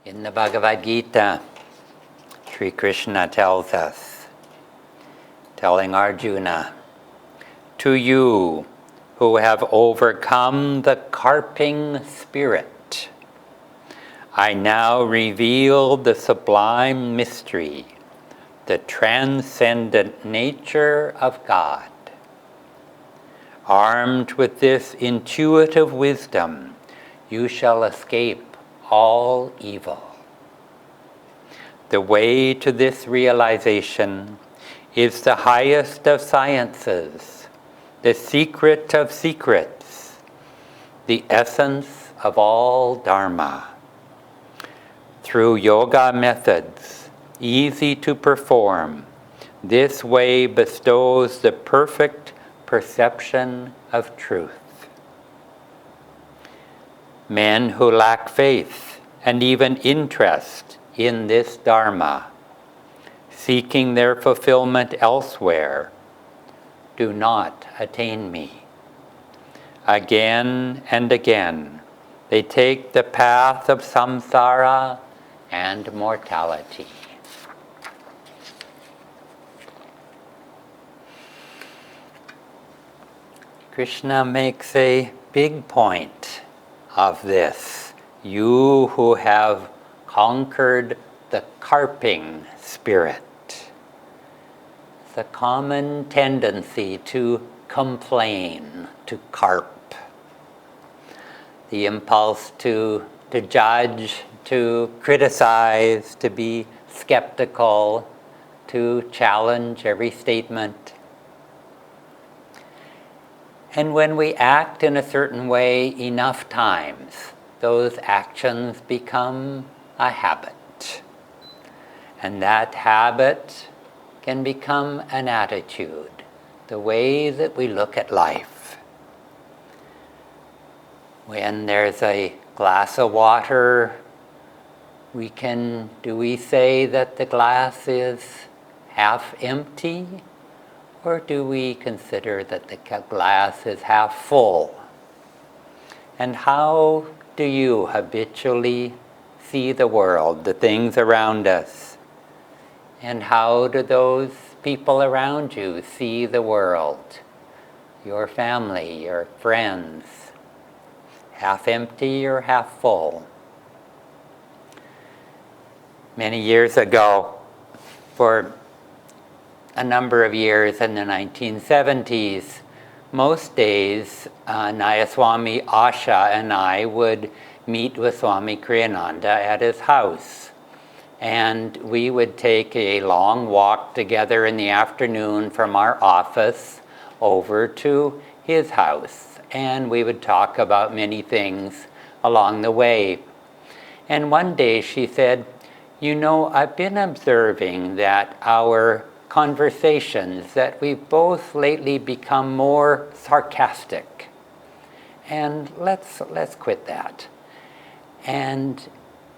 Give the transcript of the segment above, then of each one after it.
In the Bhagavad Gita, Sri Krishna tells us, telling Arjuna, "To you who have overcome the carping spirit, I now reveal the sublime mystery, the transcendent nature of God. Armed with this intuitive wisdom, you shall escape all evil." The way to this realization is the highest of sciences, the secret of secrets, the essence of all Dharma. Through yoga methods, easy to perform, this way bestows the perfect perception of truth. Men who lack faith and even interest in this Dharma, seeking their fulfillment elsewhere, do not attain me. Again and again, they take the path of samsara and mortality. Krishna makes a big point of this. You who have conquered the carping spirit. It's a common tendency to complain, to carp. The impulse to judge, to criticize, to be skeptical, to challenge every statement. And when we act in a certain way enough times, those actions become a habit. And that habit can become an attitude, the way that we look at life. When there's a glass of water, do we say that the glass is half empty? Or do we consider that the glass is half full? And how do you habitually see the world, the things around us? And how do those people around you see the world? Your family, your friends, half empty or half full? Many years ago, for a number of years in the 1970s, most days Nayaswami Asha and I would meet with Swami Kriyananda at his house. And we would take a long walk together in the afternoon from our office over to his house. And we would talk about many things along the way. And one day she said, "You know, I've been observing that our conversations, that we've both lately become more sarcastic. And let's quit that." And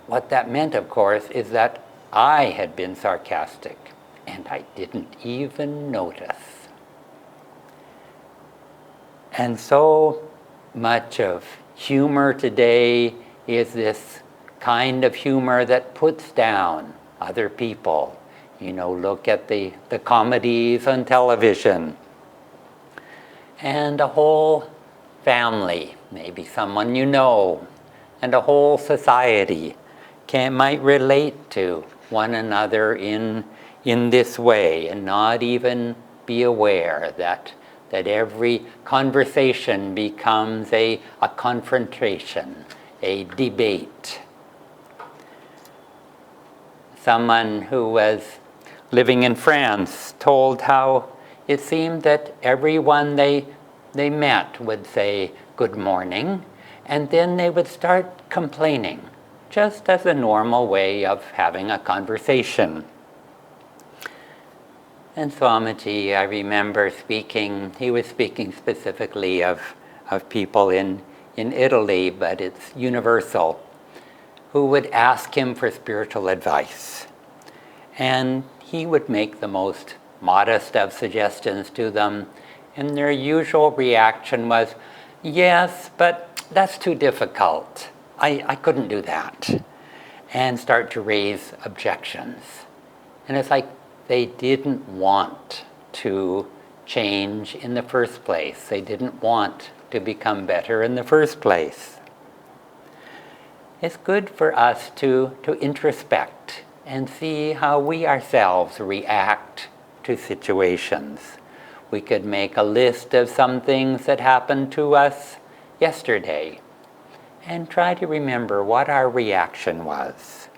what that meant, of course, is that I had been sarcastic, and I didn't even notice. And so much of humor today is this kind of humor that puts down other people. You know, look at the comedies on television. And a whole family, maybe someone you know, and a whole society might relate to one another in this way and not even be aware that every conversation becomes a confrontation, a debate. Someone who was living in France told how it seemed that everyone they met would say good morning, and then they would start complaining, just as a normal way of having a conversation. And Swamiji, I remember he was speaking specifically of people in Italy, but it's universal, who would ask him for spiritual advice. And he would make the most modest of suggestions to them, and their usual reaction was, "Yes, but that's too difficult. I couldn't do that." and start to raise objections. And it's like they didn't want to change in the first place. They didn't want to become better in the first place. It's good for us to introspect and see how we ourselves react to situations. We could make a list of some things that happened to us yesterday and try to remember what our reaction was.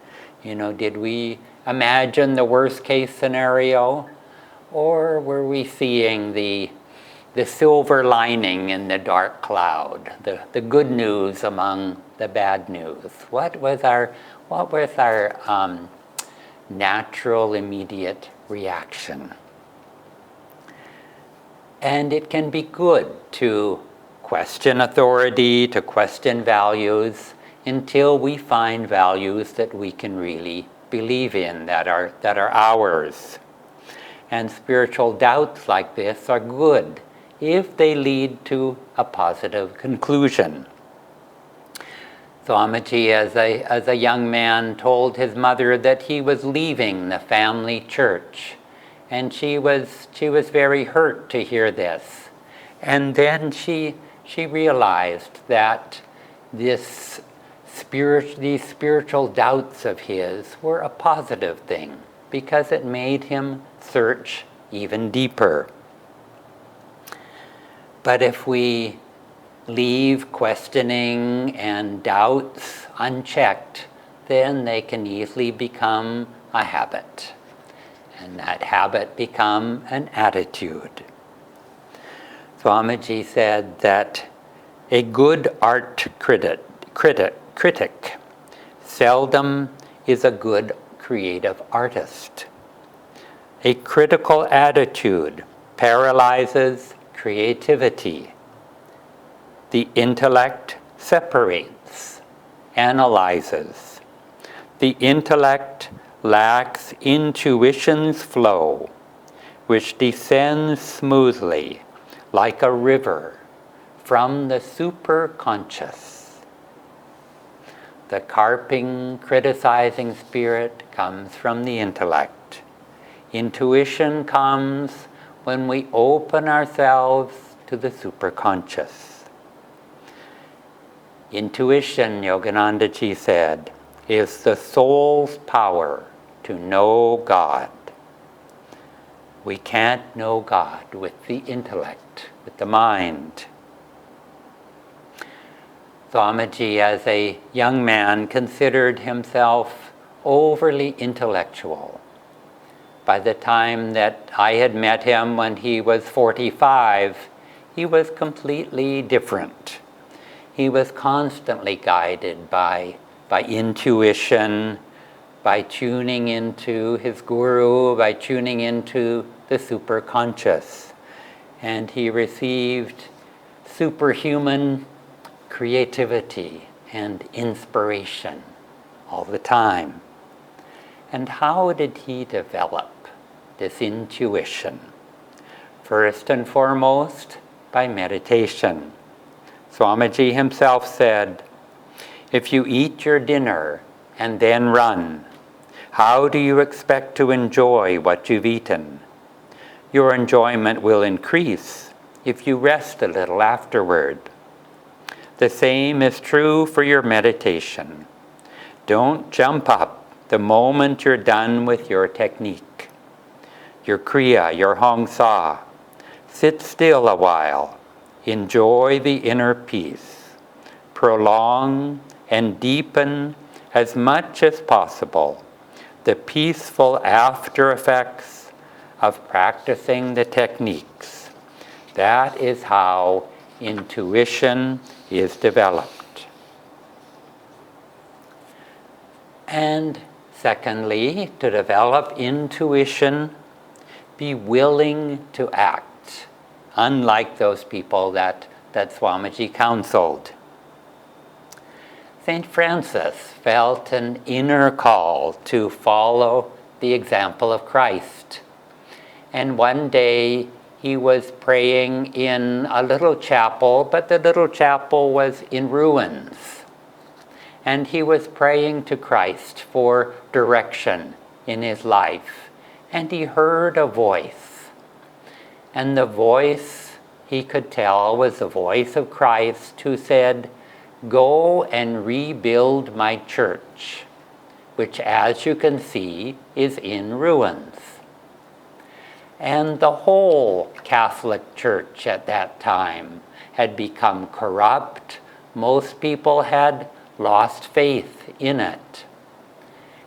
Did we imagine the worst case scenario, or were we seeing the silver lining in the dark cloud, the good news among the bad news? What was our natural, immediate reaction? And it can be good to question authority, to question values, until we find values that we can really believe in, that are ours. And spiritual doubts like this are good if they lead to a positive conclusion. Swamiji, as a young man, told his mother that he was leaving the family church, and she was very hurt to hear this. And then she realized that these spiritual doubts of his were a positive thing, because it made him search even deeper. But if we leave questioning and doubts unchecked, then they can easily become a habit, and that habit become an attitude. Swamiji said that a good art critic seldom is a good creative artist. A critical attitude paralyzes creativity. The intellect separates, analyzes. The intellect lacks intuition's flow, which descends smoothly like a river from the superconscious. The carping, criticizing spirit comes from the intellect. Intuition comes when we open ourselves to the superconscious. Intuition, Yogananda Ji said, is the soul's power to know God. We can't know God with the intellect, with the mind. Swamiji, as a young man, considered himself overly intellectual. By the time that I had met him when he was 45, he was completely different. He was constantly guided by intuition, by tuning into his guru, by tuning into the superconscious. And he received superhuman creativity and inspiration all the time. And how did he develop this intuition? First and foremost, by meditation. Swamiji himself said, if you eat your dinner and then run, how do you expect to enjoy what you've eaten? Your enjoyment will increase if you rest a little afterward. The same is true for your meditation. Don't jump up the moment you're done with your technique, your kriya, your hong sa. Sit still a while. Enjoy the inner peace. Prolong and deepen as much as possible the peaceful after effects of practicing the techniques. That is how intuition is developed. And secondly, to develop intuition, be willing to act, unlike those people that Swamiji counseled. St. Francis felt an inner call to follow the example of Christ. And one day he was praying in a little chapel, but the little chapel was in ruins. and he was praying to Christ for direction in his life. And he heard a voice. And the voice, he could tell, was the voice of Christ, who said, "Go and rebuild my church, which, as you can see, is in ruins." And the whole Catholic Church at that time had become corrupt. Most people had lost faith in it.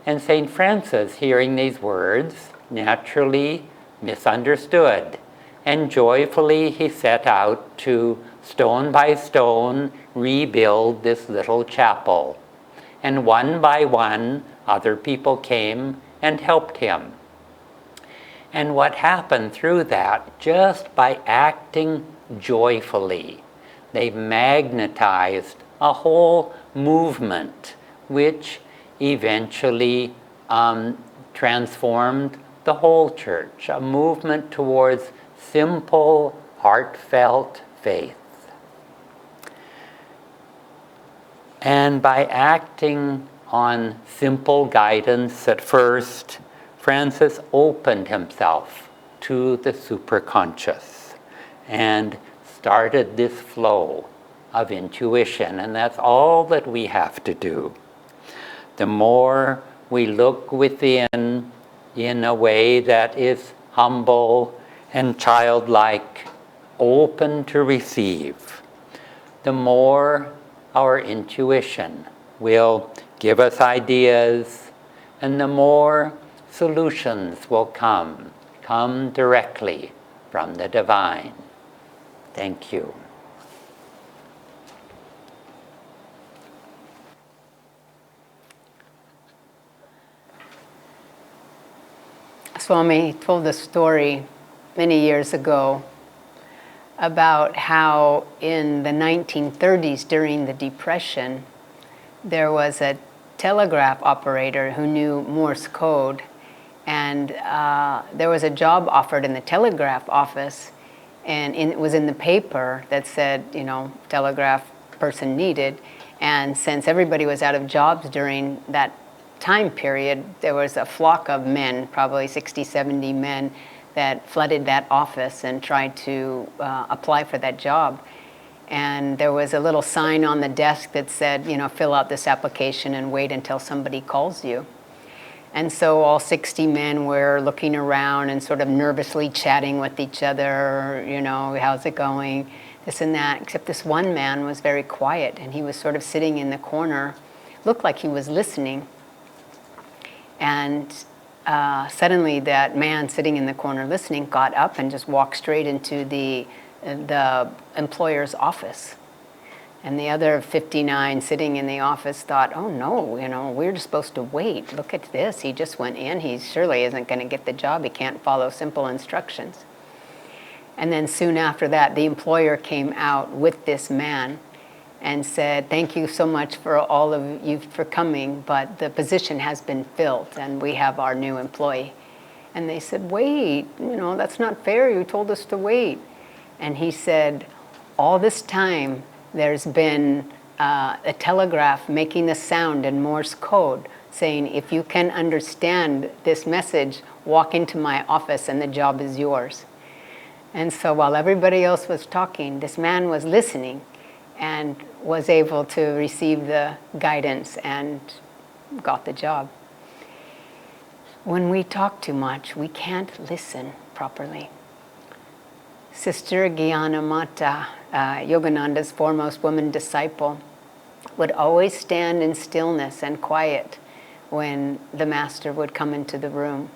And St. Francis, hearing these words, naturally misunderstood, and joyfully he set out to, stone by stone, rebuild this little chapel. And one by one, other people came and helped him. And what happened through that, just by acting joyfully, they magnetized a whole movement which eventually transformed the whole church, a movement towards simple, heartfelt faith. And by acting on simple guidance at first, Francis opened himself to the superconscious and started this flow of intuition, and that's all that we have to do. The more we look within in a way that is humble and childlike, open to receive, the more our intuition will give us ideas, and the more solutions will come directly from the divine. Thank you. Swami told a story many years ago about how in the 1930s, during the Depression, there was a telegraph operator who knew Morse code, and there was a job offered in the telegraph office, and it was in the paper that said, telegraph person needed. And since everybody was out of jobs during that time period, there was a flock of men, probably 60, 70 men, that flooded that office and tried to apply for that job. And there was a little sign on the desk that said, fill out this application and wait until somebody calls you. And so all 60 men were looking around and sort of nervously chatting with each other, how's it going, this and that, except this one man was very quiet, and he was sort of sitting in the corner, looked like he was listening. And suddenly that man sitting in the corner listening got up and just walked straight into the employer's office. And the other 59 sitting in the office thought, oh no, we're just supposed to wait. Look at this, he just went in, he surely isn't going to get the job, he can't follow simple instructions. And then soon after that, the employer came out with this man and said, thank you so much for all of you for coming, but the position has been filled and we have our new employee. And they said, wait, that's not fair, you told us to wait. And he said, all this time there's been a telegraph making the sound in Morse code saying, if you can understand this message, walk into my office and the job is yours. And so while everybody else was talking, this man was listening and was able to receive the guidance and got the job. When we talk too much, we can't listen properly. Sister Gyanamata, Yogananda's foremost woman disciple, would always stand in stillness and quiet when the master would come into the room.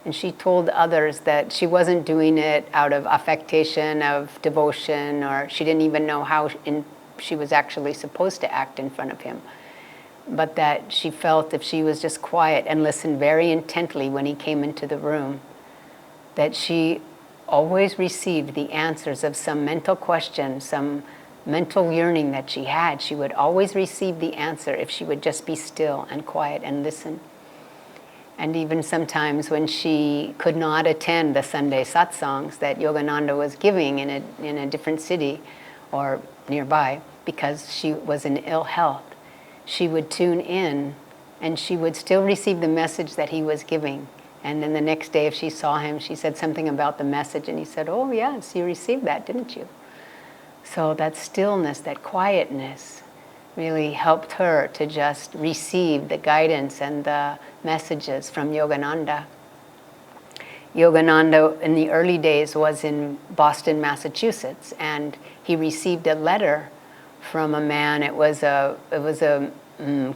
And she told others that she wasn't doing it out of affectation of devotion, or she didn't even know how she was actually supposed to act in front of him. But that she felt if she was just quiet and listened very intently when he came into the room, that she always received the answers of some mental question, some mental yearning that she had. She would always receive the answer if she would just be still and quiet and listen. And even sometimes when she could not attend the Sunday satsangs that Yogananda was giving in a different city or nearby because she was in ill health, she would tune in and she would still receive the message that he was giving. And then the next day if she saw him, she said something about the message and he said, "Oh yes, you received that, didn't you?" So that stillness, that quietness really helped her to just receive the guidance and the messages from Yogananda. Yogananda in the early days was in Boston, Massachusetts, and he received a letter from a man. It was a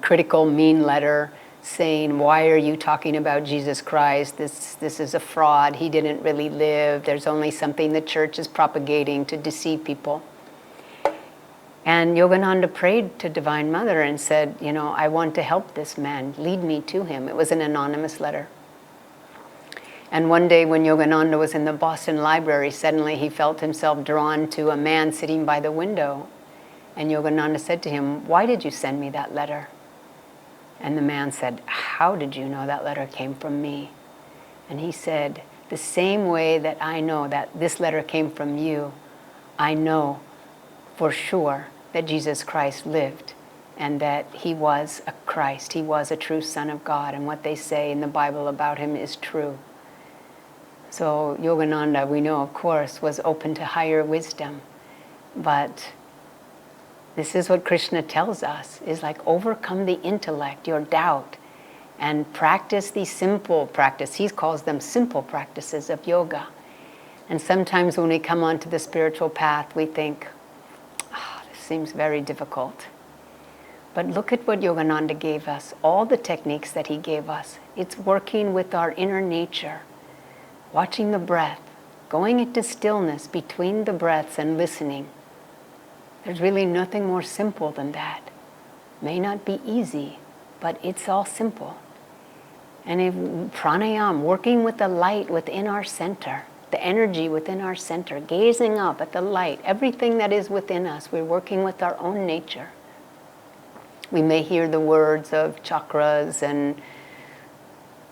critical, mean letter saying, "Why are you talking about Jesus Christ? This is a fraud. He didn't really live. There's only something the church is propagating to deceive people." And Yogananda prayed to Divine Mother and said, "I want to help this man. Lead me to him." It was an anonymous letter. And one day when Yogananda was in the Boston Library, suddenly he felt himself drawn to a man sitting by the window. And Yogananda said to him, "Why did you send me that letter?" And the man said, "How did you know that letter came from me?" And he said, "The same way that I know that this letter came from you, I know for sure that Jesus Christ lived and that he was a Christ. He was a true Son of God, and what they say in the Bible about him is true." So Yogananda, we know, of course, was open to higher wisdom. But this is what Krishna tells us, is like overcome the intellect, your doubt, and practice these simple practices. He calls them simple practices of yoga. And sometimes when we come onto the spiritual path, we think, this seems very difficult. But look at what Yogananda gave us, all the techniques that he gave us. It's working with our inner nature, watching the breath, going into stillness between the breaths and listening. There's really nothing more simple than that. May not be easy, but it's all simple. And if pranayama, working with the light within our center, the energy within our center, gazing up at the light, everything that is within us, we're working with our own nature. We may hear the words of chakras and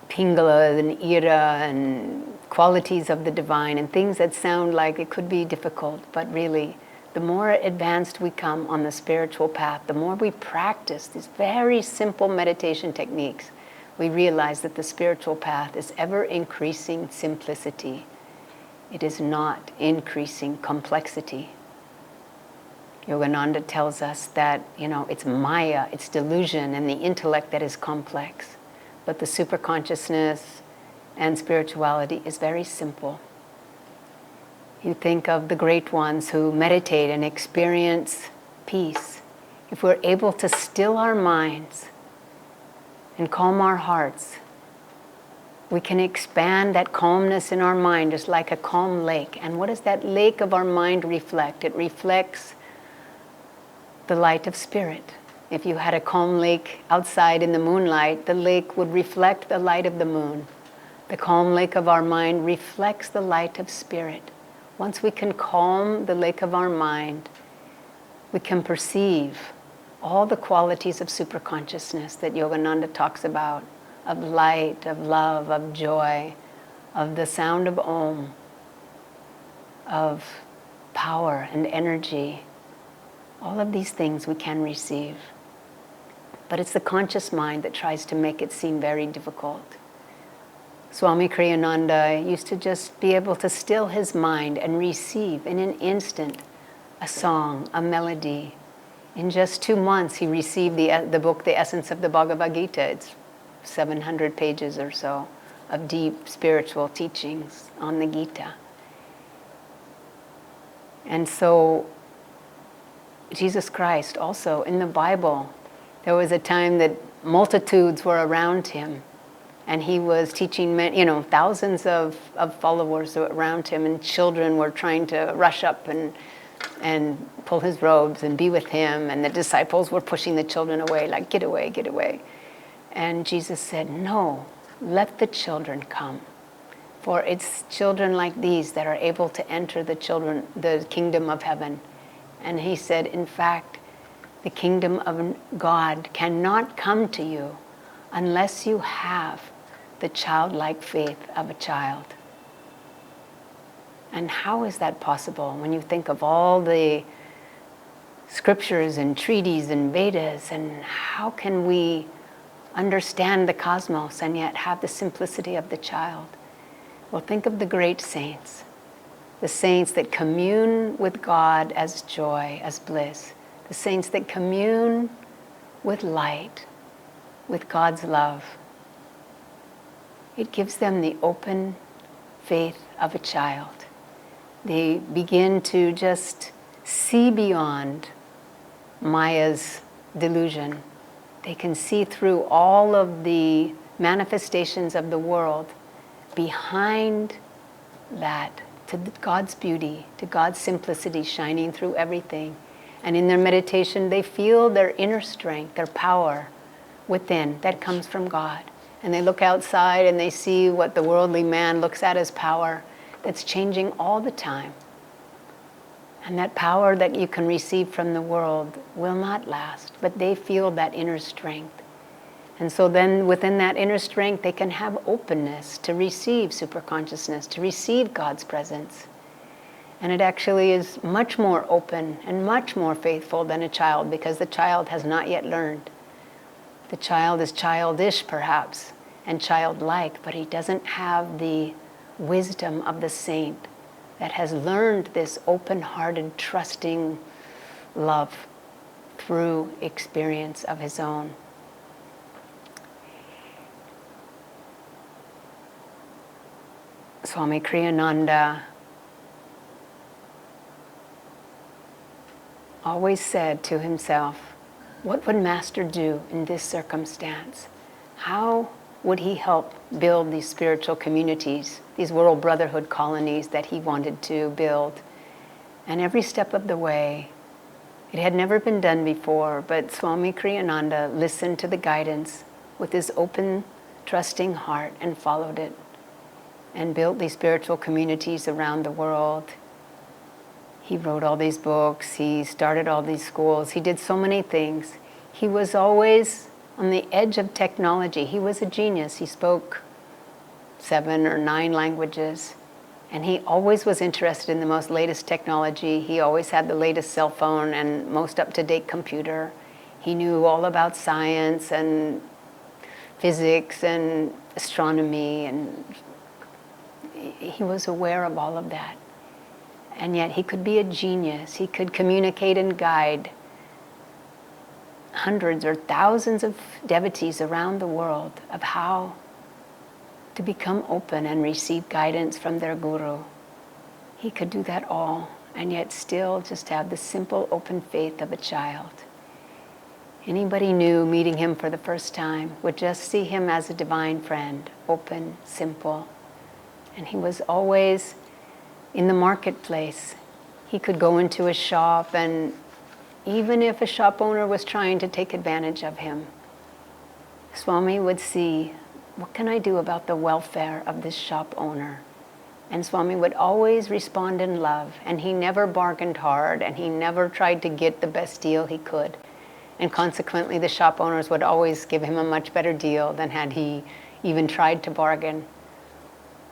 Pingala and Ira and qualities of the divine and things that sound like it could be difficult, but really, the more advanced we come on the spiritual path, the more we practice these very simple meditation techniques, we realize that the spiritual path is ever increasing simplicity. It is not increasing complexity. Yogananda tells us that, it's Maya, it's delusion and the intellect that is complex. But the superconsciousness and spirituality is very simple. You think of the great ones who meditate and experience peace. If we're able to still our minds and calm our hearts, we can expand that calmness in our mind just like a calm lake. And what does that lake of our mind reflect? It reflects the light of spirit. If you had a calm lake outside in the moonlight, the lake would reflect the light of the moon. The calm lake of our mind reflects the light of spirit. Once we can calm the lake of our mind, we can perceive all the qualities of superconsciousness that Yogananda talks about, of light, of love, of joy, of the sound of Om, of power and energy. All of these things we can receive. But it's the conscious mind that tries to make it seem very difficult. Swami Kriyananda used to just be able to still his mind and receive in an instant a song, a melody. In just 2 months, he received the book, The Essence of the Bhagavad Gita. It's 700 pages or so of deep spiritual teachings on the Gita. And so, Jesus Christ also, in the Bible, there was a time that multitudes were around him. And he was teaching, thousands of followers around him, and children were trying to rush up and pull his robes and be with him. And the disciples were pushing the children away, like, get away, get away. And Jesus said, no, let the children come. For it's children like these that are able to enter the kingdom of heaven. And he said, in fact, the kingdom of God cannot come to you unless you have the childlike faith of a child. And how is that possible when you think of all the scriptures and treaties and Vedas, and how can we understand the cosmos and yet have the simplicity of the child? Well, think of the great saints, the saints that commune with God as joy, as bliss, the saints that commune with light, with God's love. It gives them the open faith of a child. They begin to just see beyond Maya's delusion. They can see through all of the manifestations of the world behind that, to God's beauty, to God's simplicity shining through everything. And in their meditation, they feel their inner strength, their power within that comes from God. And they look outside and they see what the worldly man looks at as power that's changing all the time. And that power that you can receive from the world will not last, but they feel that inner strength. And so then within that inner strength, they can have openness to receive superconsciousness, to receive God's presence. And it actually is much more open and much more faithful than a child, because the child has not yet learned. The child is childish perhaps and childlike, but he doesn't have the wisdom of the saint that has learned this open-hearted, trusting love through experience of his own. Swami Kriyananda always said to himself, what would Master do in this circumstance? How would he help build these spiritual communities, these world brotherhood colonies that he wanted to build? And every step of the way, it had never been done before, but Swami Kriyananda listened to the guidance with his open, trusting heart and followed it, and built these spiritual communities around the world. He wrote all these books, he started all these schools, he did so many things. He was always on the edge of technology. He was a genius. He spoke 7 or 9 languages, and he always was interested in the most latest technology. He always had the latest cell phone and most up-to-date computer. He knew all about science and physics and astronomy, and he was aware of all of that. And yet he could be a genius. He could communicate and guide hundreds or thousands of devotees around the world of how to become open and receive guidance from their guru. He could do that all, and yet still just have the simple open faith of a child. Anybody new meeting him for the first time would just see him as a divine friend, open, simple. And he was always in the marketplace. He could go into a shop, and even if a shop owner was trying to take advantage of him, Swami would see, what can I do about the welfare of this shop owner? And Swami would always respond in love, and he never bargained hard, and he never tried to get the best deal he could. And consequently, the shop owners would always give him a much better deal than had he even tried to bargain.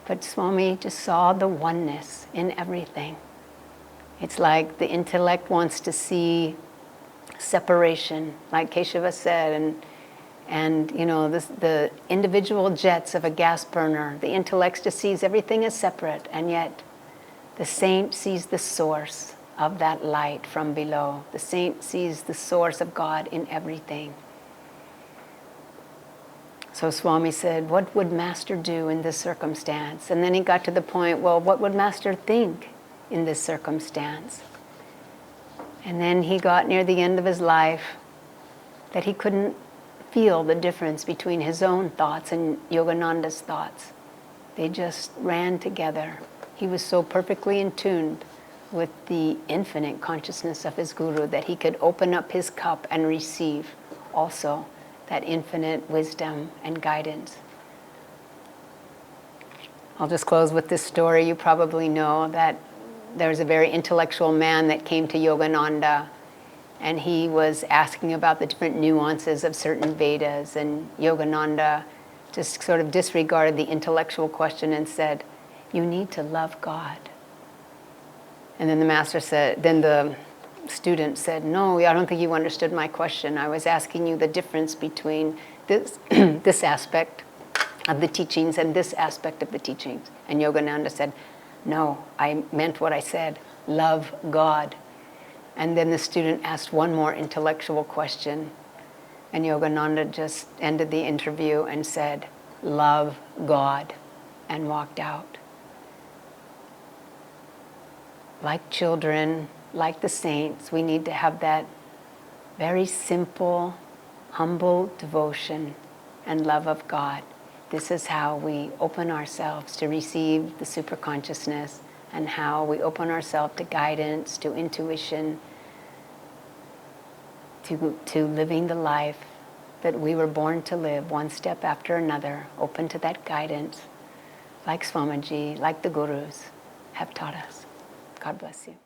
But Swami just saw the oneness in everything. It's like the intellect wants to see separation, like Keshava said, and you know, the individual jets of a gas burner. The intellect just sees everything as separate, and yet the saint sees the source of that light from below. The saint sees the source of God in everything. So Swami said, what would Master do in this circumstance? And then he got to the point, well, what would Master think in this circumstance? And then he got near the end of his life that he couldn't feel the difference between his own thoughts and Yogananda's thoughts. They just ran together. He was so perfectly in tune with the infinite consciousness of his guru that he could open up his cup and receive also that infinite wisdom and guidance. I'll just close with this story. You probably know that there's a very intellectual man that came to Yogananda, and he was asking about the different nuances of certain Vedas, and Yogananda just sort of disregarded the intellectual question and said, you need to love God. And then the master said, then the student said, "No, I don't think you understood my question. I was asking you the difference between this, this aspect of the teachings and this aspect of the teachings." And Yogananda said, "No, I meant what I said, love God." And then the student asked one more intellectual question, and Yogananda just ended the interview and said, "Love God," and walked out. Like children, like the saints, we need to have that very simple, humble devotion and love of God. This is how we open ourselves to receive the superconsciousness, and how we open ourselves to guidance, to intuition, to living the life that we were born to live, one step after another, open to that guidance, like Swamiji, like the Gurus have taught us. God bless you.